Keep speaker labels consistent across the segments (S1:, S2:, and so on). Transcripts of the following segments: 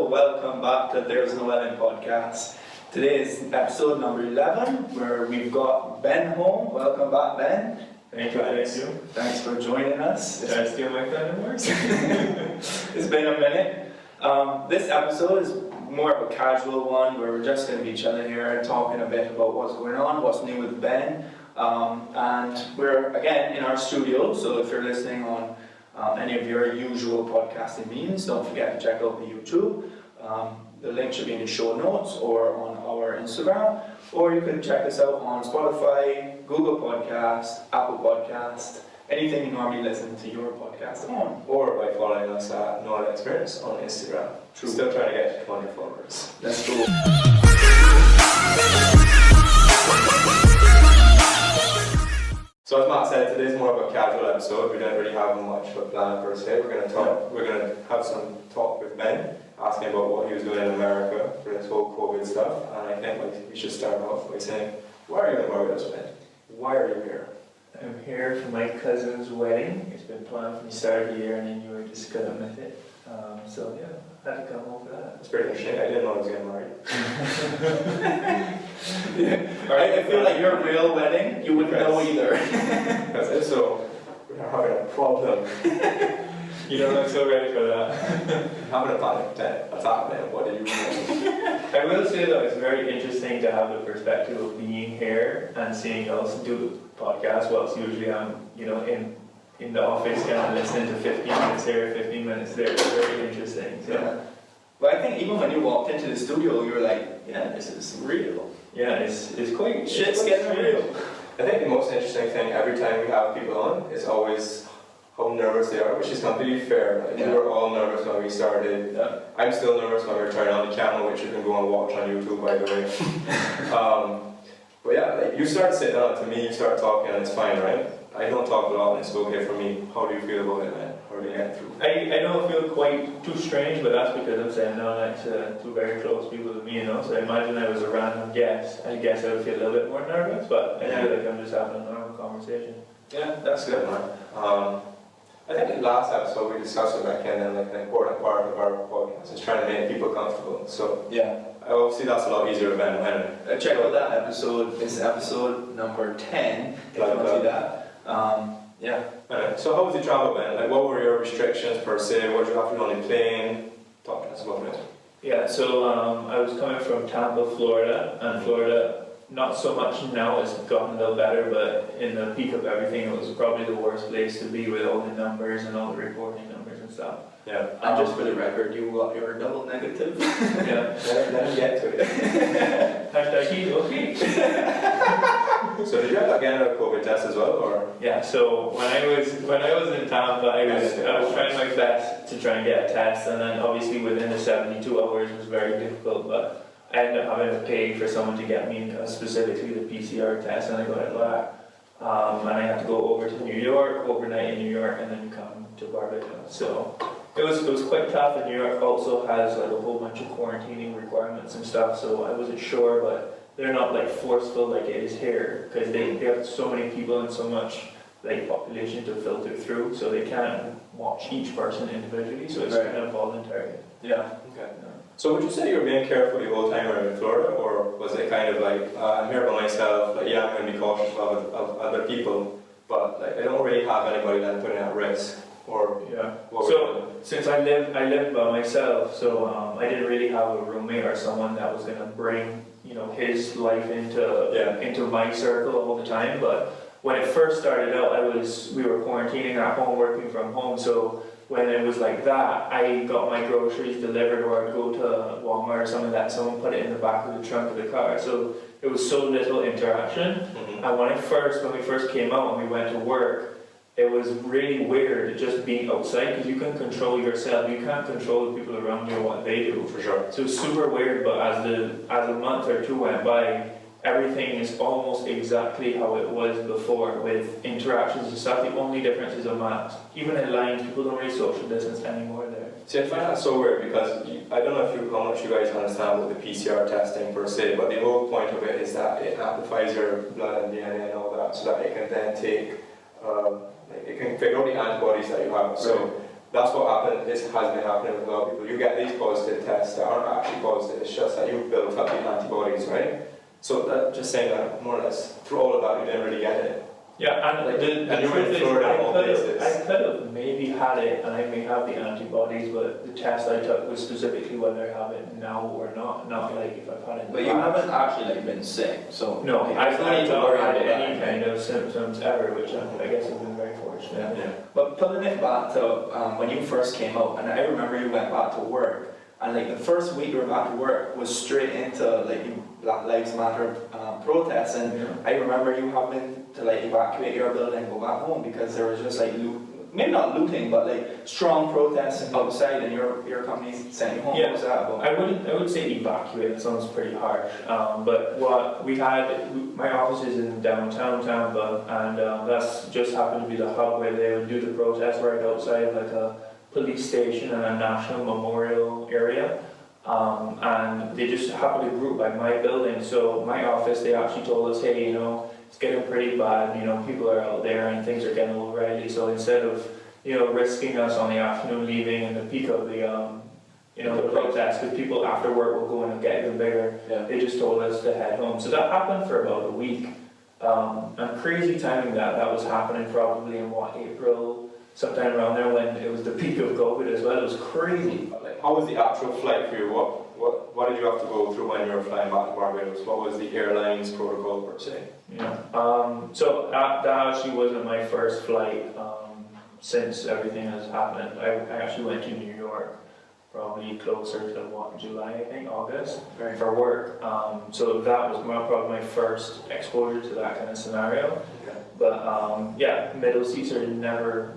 S1: welcome back to There's Noel In Podcast. Today is episode number 11, where we've got Ben home. Welcome back, Ben.
S2: Thank you.
S1: Thanks for joining us.
S2: Did I steal my thunder words?
S1: It's been a minute. This episode is more of a casual one, where we're just going to be chilling here and talking a bit about what's going on, what's new with Ben. And we're, again, in our studio, so if you're listening on any of your usual podcasting means, don't forget to check out the YouTube. The link should be in the show notes or on our Instagram, or you can check us out on Spotify, Google Podcast, Apple Podcast, anything you normally listen to your podcast on.
S2: Or by following us at Noel Experience on Instagram.
S1: True.
S2: Still trying to get 20 followers.
S1: Let's go.
S2: So as Matt said, today's more of a casual episode. We don't really have much of a plan per se. We're going to have some talk with Ben, asking about what he was doing in America for this whole COVID stuff. And I think we should start off by saying, why are you in Barbados, Ben? Why are you here?
S3: I'm here for my cousin's wedding. It's been planned from the start of the year, and then you were just gonna miss it. So yeah, I had to come home for that.
S2: It's pretty interesting. I didn't know I was getting married.
S1: I feel like your real wedding, you wouldn't know either.
S2: Because if so, we're having a problem.
S3: You don't look so ready for that.
S2: Having a panic attack, man. What do you mean?
S3: I will say though, it's very interesting to have the perspective of being here and seeing else do the podcast. Whilst usually I'm, in the office, kind of listening to 15 minutes here, 15 minutes there. It's very interesting. So.
S1: Yeah. But I think even when you walked into the studio, you were like, yeah, this is real.
S3: Yeah, it's quite.
S1: Shit's getting real.
S2: I think the most interesting thing every time we have people on is always how nervous they are, which is completely fair. Like, we were all nervous when we started.
S1: Yeah.
S2: I'm still nervous when we're turning on the camera, which you can go and watch on YouTube, by the way. But yeah, like, you start sitting down to me, you start talking, and it's fine, right? I don't talk a lot, and it's okay for me. How do you feel about it, man? How do you get through?
S3: I don't feel quite too strange, but that's because I'm saying no next to two very close people to me, So I imagine I was a random guest. I guess I would feel a little bit more nervous, but I feel like I'm just having a normal conversation.
S2: Yeah, that's good, man. I think in the last episode we discussed it back in, and like an important part of our podcast is trying to make people comfortable. So
S1: Yeah.
S2: obviously that's a lot easier than anyway.
S1: Check out that episode. It's episode number 10. If you want to see that. Yeah.
S2: Alright, so how was the travel, Ben? Like, what were your restrictions per se? What did you have to do on the plane? Talk to us about it.
S3: Yeah, so I was coming from Tampa, Florida, and Florida, not so much now, it's gotten a little better, but in the peak of everything, it was probably the worst place to be with all the numbers and all the reporting numbers and stuff.
S2: Yeah.
S1: And just for the record, you got your double negative.
S3: Yeah.
S2: Let me get to it.
S3: Hashtag he's okay.
S2: So did you have to get a COVID test as well, or?
S3: Yeah, so when I was in Tampa, I was trying my best to try and get a test, and then obviously within the 72 hours was very difficult, but I ended up having to pay for someone to get me specifically the PCR test, and I got it back. And I had to go over to New York, overnight in New York, and then come to Barbados. So it was quite tough. And New York also has like a whole bunch of quarantining requirements and stuff. So I wasn't sure, but they're not like forceful like it is here, because they have so many people and so much like population to filter through. So they can't watch each person individually. So it's kind of voluntary.
S1: Yeah.
S2: Okay. So would you say you were being careful the whole time around in Florida, or was it kind of like, I'm here by myself, like, yeah, I'm going to be cautious of other people, but like, I don't really have anybody that I'm putting at risk, or
S3: yeah. So since I lived by myself, so I didn't really have a roommate or someone that was going to bring his life into my circle all the time. But when it first started out, we were quarantining at home, working from home, so when it was like that, I got my groceries delivered, or I'd go to Walmart or something like that, someone put it in the back of the trunk of the car. So it was so little interaction.
S2: Mm-hmm.
S3: And when we first came out and we went to work, it was really weird just being outside, because you can control yourself. You can't control the people around you and what they do.
S2: For sure.
S3: So it was super weird, but as a month or two went by, everything is almost exactly how it was before, with interactions and stuff. The only difference is a mask. Even in lines, people don't really social distance anymore there.
S2: See, I find that so weird, because I don't know how much you guys understand about the PCR testing per se, but the whole point of it is that it amplifies your blood and DNA and all that, so that it can then take, it can figure out the antibodies that you have. So that's what happened. This has been happening with a lot of people. You get these positive tests that aren't actually positive. It's just that you've built up the antibodies, right? So just saying that more or less through all of that, you didn't really get it.
S3: Yeah, and
S2: Like,
S3: the
S2: and you were in
S3: truth is,
S2: Florida on all basis.
S3: I could have maybe had it, and I may have the antibodies, but the test I took was specifically whether I have it now or not like if I've had it in
S1: But
S3: the
S1: you
S3: past.
S1: haven't actually like been sick, so
S3: No, I've
S1: no need to
S3: not
S1: worry
S3: had
S1: about
S3: any
S1: that.
S3: kind of symptoms ever, which I guess I've been very fortunate.
S1: Yeah. But putting it back to when you first came out, and I remember you went back to work, and like the first week you were back to work was straight into like Black Lives Matter protests, and
S3: Yeah.
S1: I remember you having to like evacuate your building and go back home because there was just like maybe not looting, but like strong protests outside, and your company sent you home.
S3: Yeah.
S1: What was that about?
S3: I would say evacuate. It sounds pretty harsh. But what we had, my office is in downtown Tampa, and that's just happened to be the hub where they would do the protest right outside like a police station and a national memorial area. And they just happened to group by my building. So my office, they actually told us, hey, it's getting pretty bad. People are out there and things are getting a little rowdy. So instead of risking us on the afternoon leaving in the peak of the protest, because people after work will go in and get even bigger.
S1: Yeah.
S3: They just told us to head home. So that happened for about a week. And crazy timing that was happening probably in April, sometime around there when it was the peak of COVID as well. It was crazy.
S2: Like, how was the actual flight for you? What did you have to go through when you were flying back to Barbados? What was the airline's protocol per se?
S3: Yeah. So that actually wasn't my first flight since everything has happened. I actually went to New York, probably closer to July, I think, August,
S1: Right.
S3: for work. So that was probably my first exposure to that kind of scenario.
S2: Okay.
S3: But middle seats are never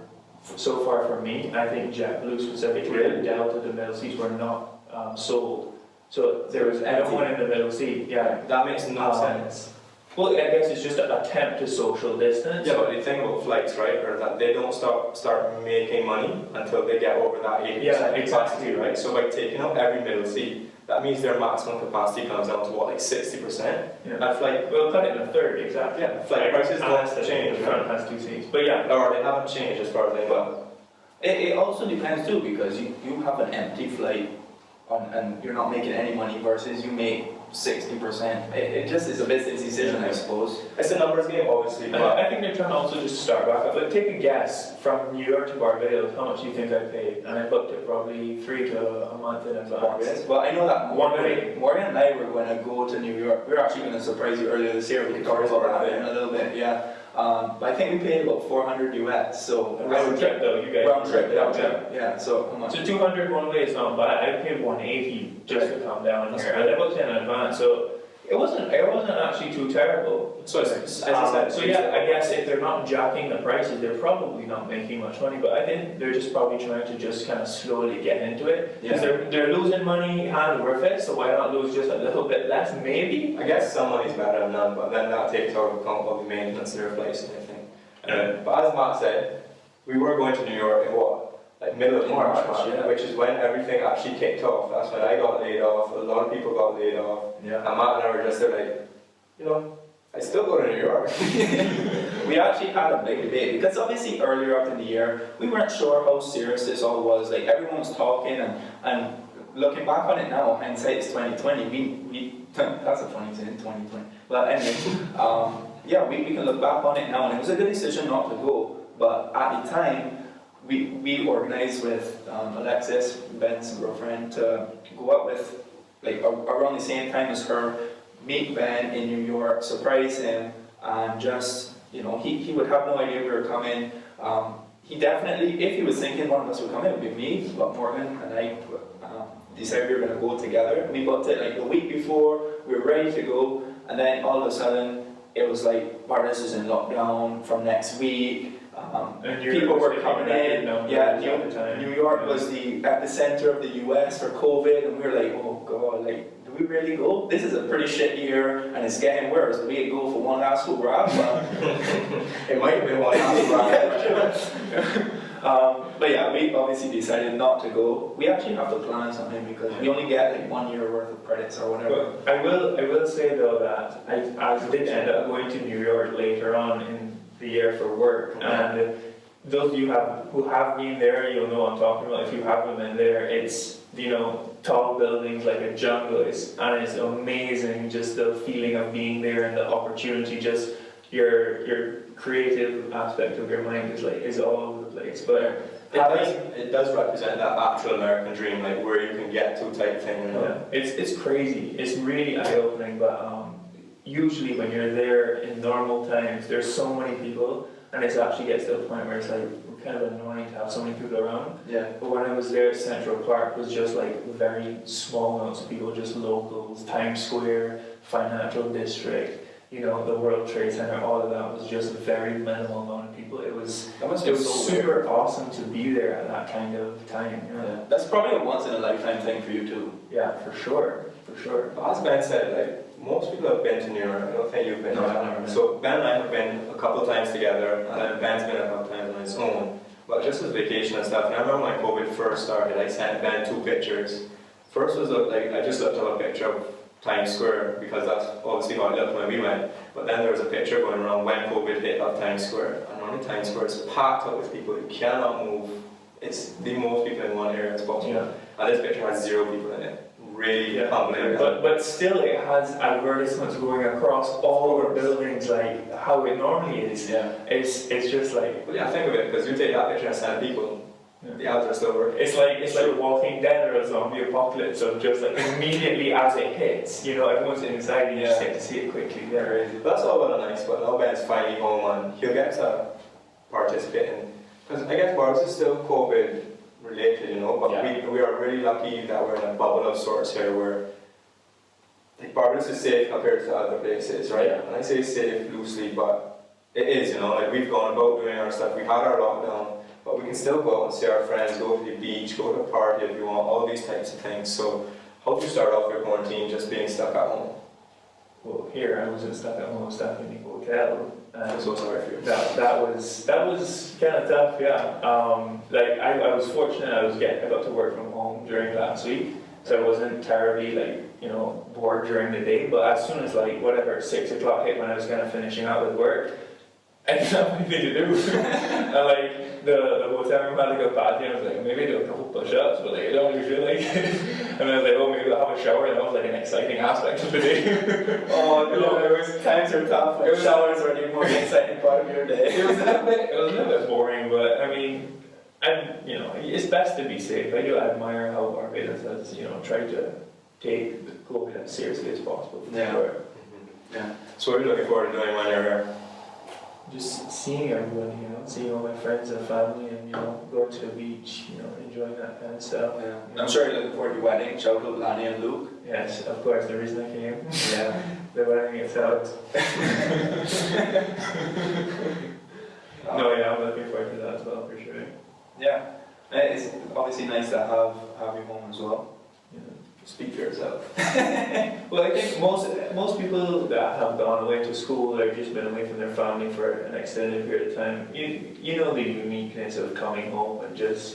S3: so far from me. I think JetBlue specifically,
S2: Really?
S3: and Delta, the middle seats were not sold. So there was no
S1: Empty.
S3: one in the middle seat. Yeah.
S2: That makes no sense.
S3: Well, I guess it's just an attempt to social distance.
S2: Yeah, but the thing about flights, right, are that they don't start making money until they get over that 80%
S3: Yeah,
S2: capacity,
S3: exactly.
S2: right? So by taking out every middle seat, that means their maximum capacity comes down to what, like 60%?
S3: Yeah.
S2: That flight,
S3: We'll cut it in a third, exactly.
S2: yeah, flight prices
S3: Unless
S2: don't
S3: the
S2: change,
S3: front
S2: right?
S3: has two seats. But yeah,
S2: Or they haven't changed as far as I know.
S1: It also depends too, because you have an empty flight and you're not making any money versus you make 60%. It just is a business decision, I suppose.
S2: It's a numbers game, obviously,
S3: and
S2: but
S3: I think they're trying to also just start back up. But take a guess from New York to Barbados, how much do you think I paid? And I booked it probably 3 to a month in advance.
S1: Well, I know that
S3: One way.
S1: Morgan and I were going to go to New York. We were actually going to surprise you earlier this year. We could talk about that in a little bit, yeah. But I think we paid about 400 US, so
S3: Round trip though, you guys.
S1: round trip, yeah. So how much?
S3: So 200 one way is not bad. I paid 180 just to come down here, and I booked in advance, so it wasn't actually too terrible.
S2: so it's, as I said,
S3: So yeah, I guess if they're not jacking the prices, they're probably not making much money. But I think they're just probably trying to just kind of slowly get into it because they're losing money and worth it. So why not lose just a little bit less, maybe?
S2: I guess some money's better than none, but then that takes out of account all the maintenance of their flights and everything. But as Matt said, we were going to New York in like middle of March,
S1: Yeah.
S2: which is when everything actually kicked off. That's when I got laid off, a lot of people got laid off,
S1: Yeah.
S2: and Matt and I were just there like, I still go to New York.
S1: We actually had a big debate because obviously earlier up in the year we weren't sure how serious this all was. Like everyone was talking and looking back on it now, hindsight is 2020. We that's a funny thing, 2020. But anyway, we can look back on it now, and it was a good decision not to go. But at the time, we organized with Alexis, Ben's girlfriend, to go up with like around the same time as her, meet Ben in New York, surprise him, and just he would have no idea we were coming. He definitely, if he was thinking one of us would come, it would be me, but Morgan and I decided we were going to go together. We booked it like the week before, we were ready to go, and then all of a sudden it was like, Barbados is in lockdown from next week. People were coming in. Yeah, New York was the epicenter of the US for COVID, and we were like, oh god, like, do we really go? This is a pretty shit year, and it's getting worse. Do we go for one last hurrah?
S2: It might have been one last
S1: But yeah, we obviously decided not to go. We actually have to plan something because we only get like 1 year worth of credits or whatever.
S3: But I will say though that I did end up going to New York later on in the year for work, and those of you who have been there, you'll know what I'm talking about. If you haven't been there, it's, tall buildings like a jungle, and it's amazing, just the feeling of being there and the opportunity, just your creative aspect of your mind is all over the place. But
S2: it does represent that actual American dream, like where you can get to type thing,
S3: Yeah, it's crazy. It's really eye-opening, but usually when you're there in normal times, there's so many people, and it actually gets to a point where it's like kind of annoying to have so many people around.
S1: Yeah.
S3: But when I was there, Central Park was just like very small amounts of people, just locals. Times Square, Financial District, the World Trade Center, all of that was just a very minimal amount of people. It was super awesome to be there at that kind of time.
S1: Yeah. That's probably a once in a lifetime thing for you too.
S3: Yeah, for sure.
S2: But as Ben said, like most people have been to New York. I don't think you've been.
S1: No, I've never been.
S2: So Ben and I have been a couple times together, and then Ben's been a couple times on his own. But just as vacation and stuff. And I remember when COVID first started, I sent Ben 2 pictures. First was I just looked up a picture of Times Square because that's obviously how it looked when we went. But then there was a picture going around when COVID hit of Times Square, and normally Times Square is packed up with people. You cannot move. It's the most people in one area as possible.
S3: Yeah.
S2: And this picture has 0 people in it. Really humbling.
S3: But still, it has advertisements going across all the buildings, like how it normally is.
S1: Yeah.
S3: It's just like.
S2: But yeah, think of it, because you take that picture and send people, the ads are still working.
S3: It's like Walking Dead or a zombie apocalypse of just like immediately as it hits, everyone's inside and you just get to see it quickly. Yeah.
S2: But that's all well and nice, but now Ben's finally home and he'll get to participate in, because I guess ours is still COVID related, but we are really lucky that we're in a bubble of sorts here where like Barbados is safe compared to other places, right?
S3: Yeah.
S2: And I say safe loosely, but it is, like we've gone about doing our stuff, we had our lockdown, but we can still go out and see our friends, go to the beach, go to a party if you want, all these types of things. So how do you start off your quarantine just being stuck at home?
S3: Well, here I wasn't stuck at home, stuck in the hotel.
S2: I'm so sorry for you.
S3: That was kind of tough, yeah. I was fortunate. I got to work from home during last week, so I wasn't terribly bored during the day. But as soon as 6 o'clock hit when I was kind of finishing up with work, I didn't have anything to do. And the hotel room had a patio, and I was like, maybe do a couple push-ups, but I don't usually. And I was like, maybe I'll have a shower, and that was an exciting aspect of the day.
S1: Oh no, it was times are tough. Showers are the most exciting part of your day.
S3: It was a little bit boring, but I mean, it's best to be safe. I do admire how Barbados has, tried to take the COVID as seriously as possible.
S1: Yeah.
S2: Yeah. So what are you looking forward to doing when you're here?
S3: Just seeing everybody, seeing all my friends and family, and going to the beach, enjoying that kind of stuff.
S1: Yeah. I'm sure you're looking forward to your wedding. Shout out to Lanny and Luke.
S3: Yes, of course, the reason I came.
S1: Yeah.
S3: The wedding itself. No, yeah, I'm looking forward to that as well, for sure.
S1: Yeah. It's obviously nice to have you home as well.
S3: Yeah.
S1: Speak for yourself.
S3: Well, I think most people that have gone away to school or just been away from their family for an extended period of time, you know the uniqueness of coming home and just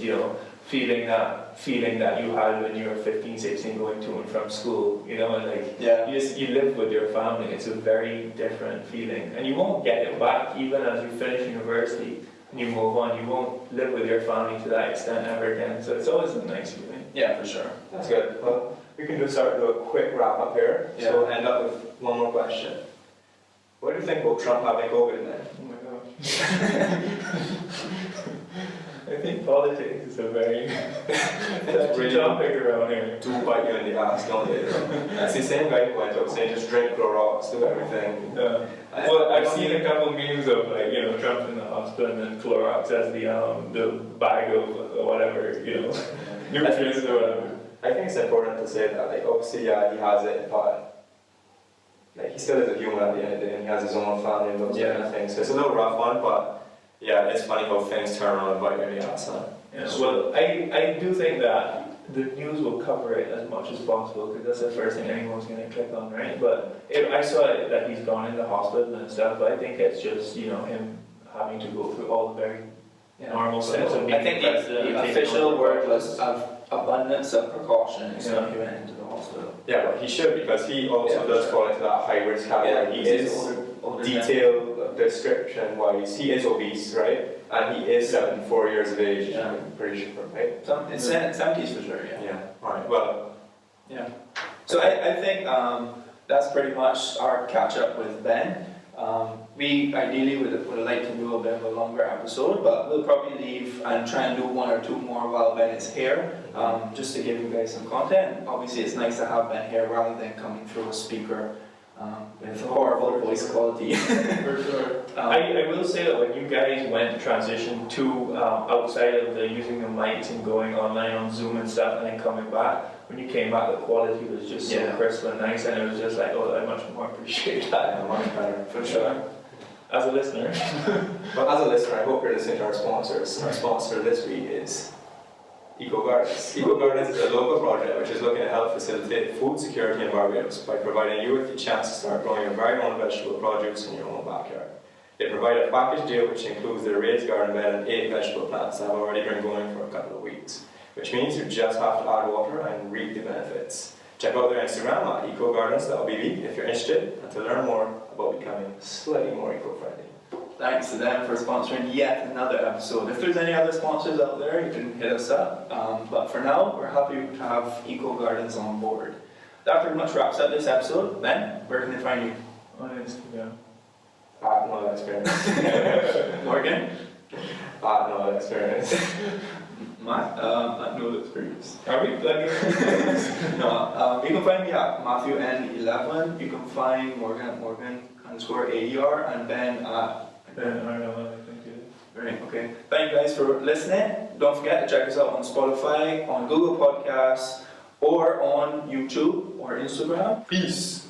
S3: feeling that you had when you were 15, 16 going to and from school, and you live with your family. It's a very different feeling, and you won't get it back even as you finish university and you move on. You won't live with your family to that extent ever again. So it's always a nice feeling.
S1: Yeah, for sure.
S2: That's good. Well, we can just start with a quick wrap up here.
S1: Yeah.
S2: So we'll end up with one more question. What do you think about Trump having COVID then?
S3: Oh my gosh. I think politics is a very touchy topic around here.
S2: Do bite you in the ass, don't they? That's the same guy who went out saying just drink Clorox, do everything.
S3: Well, I've seen a couple memes of Trump in the hospital and then Clorox as the bag of whatever, nutrients or whatever.
S2: I think it's important to say that, obviously, he has it, but he still is a human at the end of the day, and he has his own family and those kind of things. So it's a little rough one, but yeah, it's funny how things turn around and bite you in the ass.
S3: Yeah, well, I do think that the news will cover it as much as possible because that's the first thing anyone's going to click on, right? But I saw that he's gone in the hospital and stuff, but I think it's just, him having to go through all the very normal steps of being
S1: I think the official word was of abundance of precaution. It's not he went into the hospital.
S2: Yeah, but he should, because he also does fall into that high risk category.
S1: He is older
S2: detailed description wise, he is obese, right? And he is 74 years of age,
S1: Yeah.
S2: I'm pretty sure, right?
S1: It's 70s for sure, yeah.
S2: Yeah. Alright, well,
S1: Yeah. So I think that's pretty much our catch up with Ben. We ideally would like to do a bit of a longer episode, but we'll probably leave and try and do one or two more while Ben is here, just to give you guys some content. Obviously, it's nice to have Ben here rather than coming through a speaker with horrible voice quality.
S3: For sure. I will say that when you guys went to transition to outside of the using the mics and going online on Zoom and stuff and then coming back, when you came back the quality was just so crisp and nice, and it was just like, oh, I much more appreciate that.
S2: yeah, much better.
S1: For sure.
S3: As a listener.
S2: But as a listener, I hope you're listening to our sponsors. Our sponsor this week is Eco Gardens. Eco Gardens is a local project which is looking to help facilitate food security in Barbados by providing you with the chance to start growing your very own vegetable produce in your own backyard. They provide a package deal which includes their raised garden bed and 8 vegetable plants that have already been going for a couple of weeks, which means you just have to add water and reap the benefits. Check out their Instagram at ecogardens.bb if you're interested and to learn more about becoming slightly more eco-friendly.
S1: Thanks to them for sponsoring yet another episode. If there's any other sponsors out there, you can hit us up. But for now, we're happy to have Eco Gardens on board. That pretty much wraps up this episode. Ben, where can they find you?
S3: On Instagram.
S2: No experience.
S1: Morgan?
S2: No experience.
S1: Matt? No experience.
S3: Are we plugging?
S1: No, you can find me at Matthew N11. You can find Morgan at Morgan_AER and Ben at
S3: I think it is.
S1: Great, okay. Thank you guys for listening. Don't forget to check us out on Spotify, on Google Podcasts, or on YouTube or Instagram. Peace.